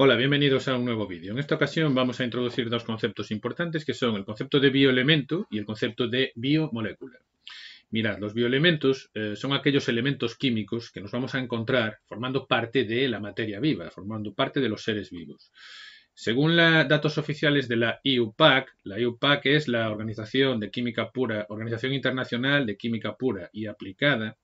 Hola, bienvenidos a un nuevo vídeo. En esta ocasión vamos a introducir dos conceptos importantes que son el concepto de bioelemento y el concepto de biomolécula. Mirad, los bioelementos son aquellos elementos químicos que nos vamos a encontrar formando parte de la materia viva, formando parte de los seres vivos. Según los datos oficiales de la IUPAC es la Organización de Química Pura, Organización Internacional de Química Pura y Aplicada.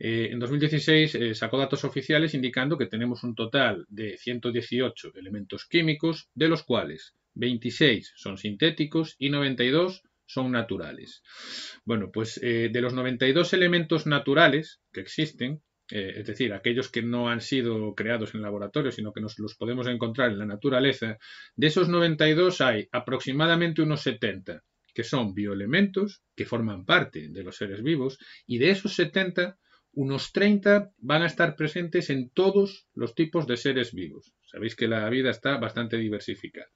En 2016 sacó datos oficiales indicando que tenemos un total de 118 elementos químicos, de los cuales 26 son sintéticos y 92 son naturales. Bueno, pues de los 92 elementos naturales que existen, es decir, aquellos que no han sido creados en laboratorio, sino que nos los podemos encontrar en la naturaleza, de esos 92 hay aproximadamente unos 70 que son bioelementos, que forman parte de los seres vivos, y de esos 70 unos 30 van a estar presentes en todos los tipos de seres vivos. Sabéis que la vida está bastante diversificada.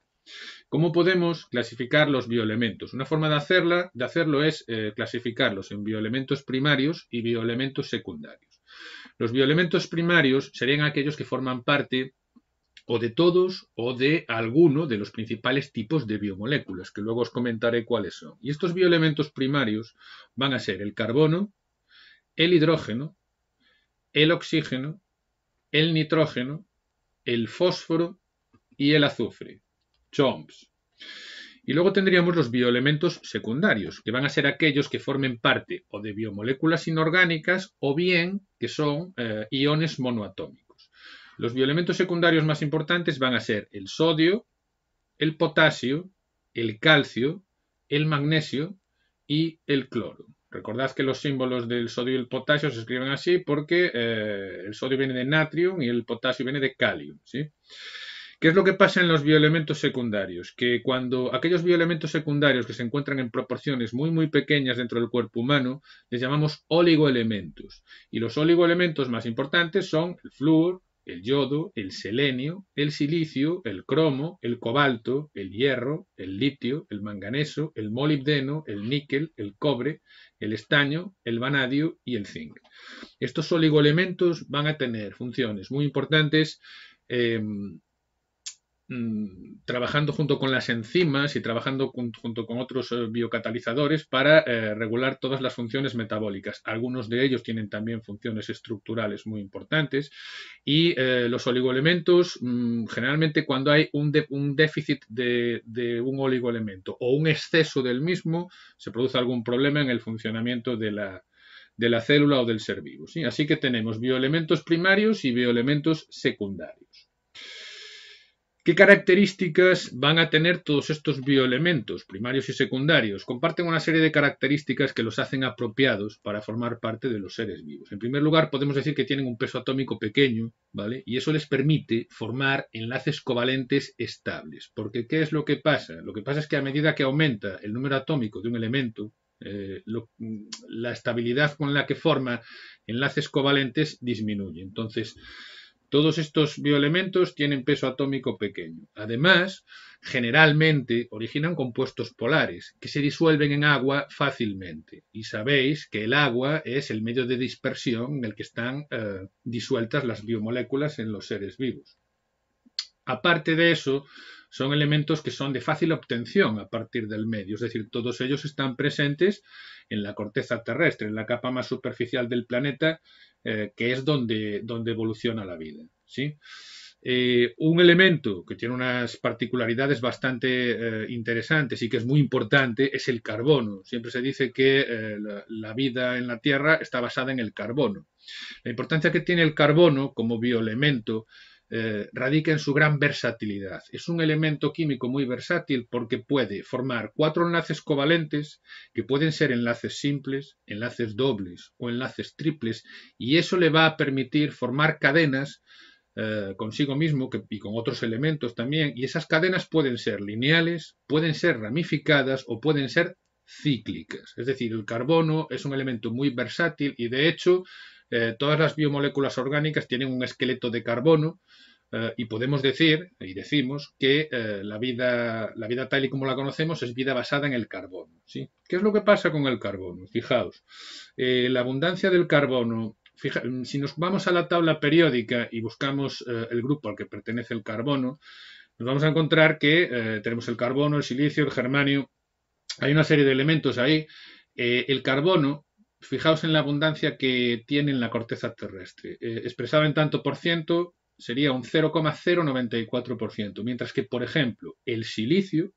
¿Cómo podemos clasificar los bioelementos? Una forma de hacerlo es clasificarlos en bioelementos primarios y bioelementos secundarios. Los bioelementos primarios serían aquellos que forman parte o de todos o de alguno de los principales tipos de biomoléculas, que luego os comentaré cuáles son. Y estos bioelementos primarios van a ser el carbono, el hidrógeno, el oxígeno, el nitrógeno, el fósforo y el azufre. CHOMPS. Y luego tendríamos los bioelementos secundarios, que van a ser aquellos que formen parte o de biomoléculas inorgánicas o bien que son iones monoatómicos. Los bioelementos secundarios más importantes van a ser el sodio, el potasio, el calcio, el magnesio y el cloro. Recordad que los símbolos del sodio y el potasio se escriben así porque el sodio viene de natrium y el potasio viene de calium, ¿sí? ¿Qué es lo que pasa en los bioelementos secundarios? Que cuando aquellos bioelementos secundarios que se encuentran en proporciones muy pequeñas dentro del cuerpo humano, les llamamos oligoelementos. Y los oligoelementos más importantes son el flúor, el yodo, el selenio, el silicio, el cromo, el cobalto, el hierro, el litio, el manganeso, el molibdeno, el níquel, el cobre, el estaño, el vanadio y el zinc. Estos oligoelementos van a tener funciones muy importantes trabajando junto con las enzimas y trabajando junto con otros biocatalizadores para regular todas las funciones metabólicas. Algunos de ellos tienen también funciones estructurales muy importantes y los oligoelementos, generalmente cuando hay un déficit de un oligoelemento o un exceso del mismo, se produce algún problema en el funcionamiento de la célula o del ser vivo, ¿sí? Así que tenemos bioelementos primarios y bioelementos secundarios. ¿Qué características van a tener todos estos bioelementos, primarios y secundarios? Comparten una serie de características que los hacen apropiados para formar parte de los seres vivos. En primer lugar, podemos decir que tienen un peso atómico pequeño, ¿vale? Y eso les permite formar enlaces covalentes estables. Porque, ¿qué es lo que pasa? Lo que pasa es que a medida que aumenta el número atómico de un elemento, la estabilidad con la que forma enlaces covalentes disminuye. Entonces, todos estos bioelementos tienen peso atómico pequeño. Además, generalmente originan compuestos polares que se disuelven en agua fácilmente. Y sabéis que el agua es el medio de dispersión en el que están disueltas las biomoléculas en los seres vivos. Aparte de eso, son elementos que son de fácil obtención a partir del medio, es decir, todos ellos están presentes en la corteza terrestre, en la capa más superficial del planeta, que es donde evoluciona la vida, ¿sí? Un elemento que tiene unas particularidades bastante interesantes y que es muy importante es el carbono. Siempre se dice que la vida en la Tierra está basada en el carbono. La importancia que tiene el carbono como bioelemento radica en su gran versatilidad. Es un elemento químico muy versátil porque puede formar 4 enlaces covalentes que pueden ser enlaces simples, enlaces dobles o enlaces triples, y eso le va a permitir formar cadenas consigo mismo y con otros elementos también, y esas cadenas pueden ser lineales, pueden ser ramificadas o pueden ser cíclicas. Es decir, el carbono es un elemento muy versátil y de hecho todas las biomoléculas orgánicas tienen un esqueleto de carbono y podemos decir, y decimos, que la vida tal y como la conocemos es vida basada en el carbono, ¿sí? ¿Qué es lo que pasa con el carbono? Fijaos, la abundancia del carbono Si nos vamos a la tabla periódica y buscamos el grupo al que pertenece el carbono, nos vamos a encontrar que tenemos el carbono, el silicio, el germanio. Hay una serie de elementos ahí. El carbono, fijaos en la abundancia que tiene en la corteza terrestre. Expresado en tanto por ciento, sería un 0,094%, mientras que, por ejemplo, el silicio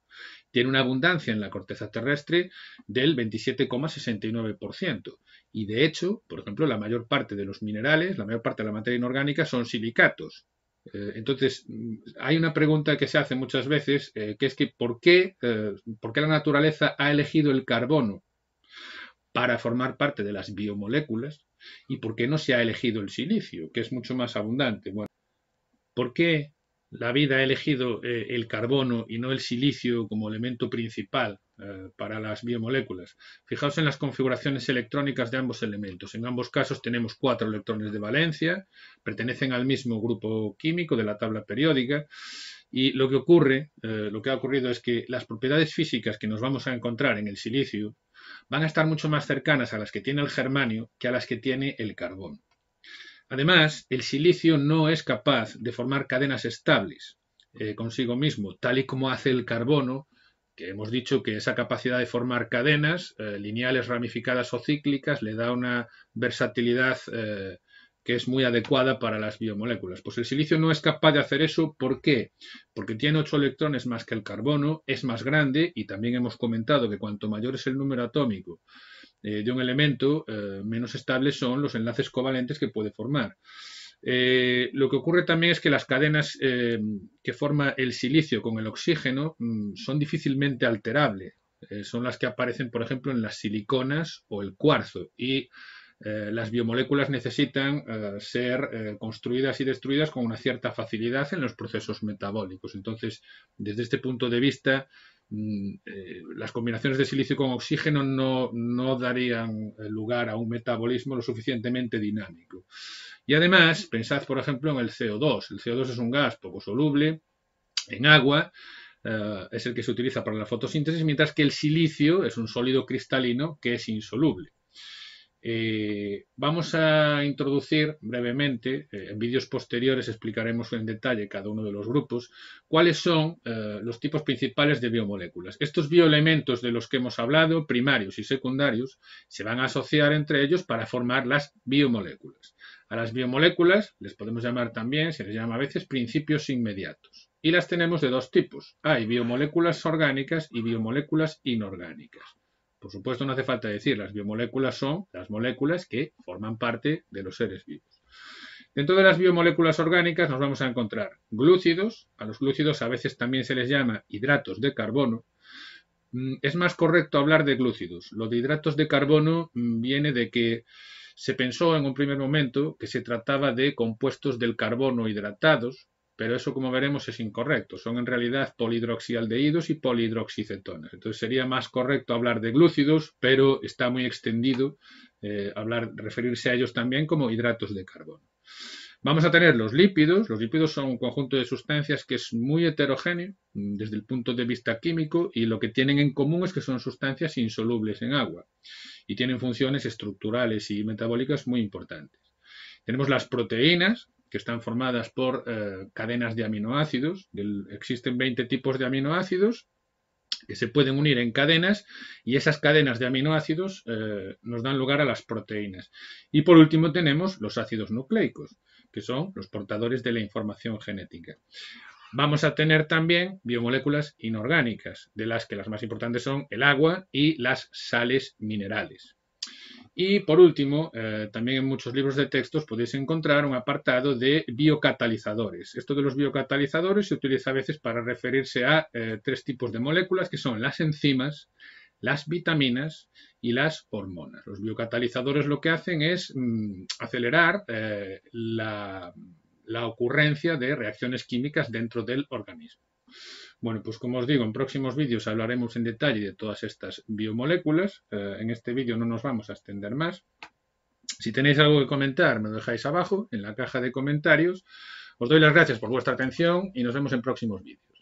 tiene una abundancia en la corteza terrestre del 27,69%. Y de hecho, por ejemplo, la mayor parte de los minerales, la mayor parte de la materia inorgánica son silicatos. Entonces, hay una pregunta que se hace muchas veces, que es que ¿por qué la naturaleza ha elegido el carbono para formar parte de las biomoléculas y por qué no se ha elegido el silicio, que es mucho más abundante? Bueno, ¿por qué la vida ha elegido el carbono y no el silicio como elemento principal para las biomoléculas? Fijaos en las configuraciones electrónicas de ambos elementos. En ambos casos tenemos 4 electrones de valencia, pertenecen al mismo grupo químico de la tabla periódica, y lo que ha ocurrido es que las propiedades físicas que nos vamos a encontrar en el silicio van a estar mucho más cercanas a las que tiene el germanio que a las que tiene el carbono. Además, el silicio no es capaz de formar cadenas estables consigo mismo, tal y como hace el carbono, que hemos dicho que esa capacidad de formar cadenas lineales, ramificadas o cíclicas le da una versatilidad que es muy adecuada para las biomoléculas. Pues el silicio no es capaz de hacer eso. ¿Por qué? Porque tiene 8 electrones más que el carbono, es más grande y también hemos comentado que cuanto mayor es el número atómico de un elemento, menos estables son los enlaces covalentes que puede formar. Lo que ocurre también es que las cadenas que forma el silicio con el oxígeno son difícilmente alterables. Son las que aparecen, por ejemplo, en las siliconas o el cuarzo, y las biomoléculas necesitan ser construidas y destruidas con una cierta facilidad en los procesos metabólicos. Entonces, desde este punto de vista, las combinaciones de silicio con oxígeno no darían lugar a un metabolismo lo suficientemente dinámico. Y además, pensad por ejemplo en el CO2. El CO2 es un gas poco soluble en agua, es el que se utiliza para la fotosíntesis, mientras que el silicio es un sólido cristalino que es insoluble. Vamos a introducir brevemente, en vídeos posteriores explicaremos en detalle cada uno de los grupos, cuáles son los tipos principales de biomoléculas. Estos bioelementos de los que hemos hablado, primarios y secundarios, se van a asociar entre ellos para formar las biomoléculas. A las biomoléculas les podemos llamar también, se les llama a veces, principios inmediatos. Y las tenemos de dos tipos. Hay biomoléculas orgánicas y biomoléculas inorgánicas. Por supuesto, no hace falta decir, las biomoléculas son las moléculas que forman parte de los seres vivos. Dentro de las biomoléculas orgánicas nos vamos a encontrar glúcidos. A los glúcidos a veces también se les llama hidratos de carbono. Es más correcto hablar de glúcidos. Lo de hidratos de carbono viene de que se pensó en un primer momento que se trataba de compuestos del carbono hidratados, pero eso, como veremos, es incorrecto. Son en realidad polihidroxialdehídos y polihidroxicetonas. Entonces sería más correcto hablar de glúcidos, pero está muy extendido referirse a ellos también como hidratos de carbono. Vamos a tener los lípidos. Los lípidos son un conjunto de sustancias que es muy heterogéneo desde el punto de vista químico, y lo que tienen en común es que son sustancias insolubles en agua y tienen funciones estructurales y metabólicas muy importantes. Tenemos las proteínas, que están formadas por cadenas de aminoácidos. Existen 20 tipos de aminoácidos que se pueden unir en cadenas, y esas cadenas de aminoácidos nos dan lugar a las proteínas. Y por último tenemos los ácidos nucleicos, que son los portadores de la información genética. Vamos a tener también biomoléculas inorgánicas, de las que las más importantes son el agua y las sales minerales. Y por último, también en muchos libros de textos podéis encontrar un apartado de biocatalizadores. Esto de los biocatalizadores se utiliza a veces para referirse a 3 tipos de moléculas, que son las enzimas, las vitaminas y las hormonas. Los biocatalizadores lo que hacen es acelerar la ocurrencia de reacciones químicas dentro del organismo. Bueno, pues como os digo, en próximos vídeos hablaremos en detalle de todas estas biomoléculas. En este vídeo no nos vamos a extender más. Si tenéis algo que comentar, me lo dejáis abajo en la caja de comentarios. Os doy las gracias por vuestra atención y nos vemos en próximos vídeos.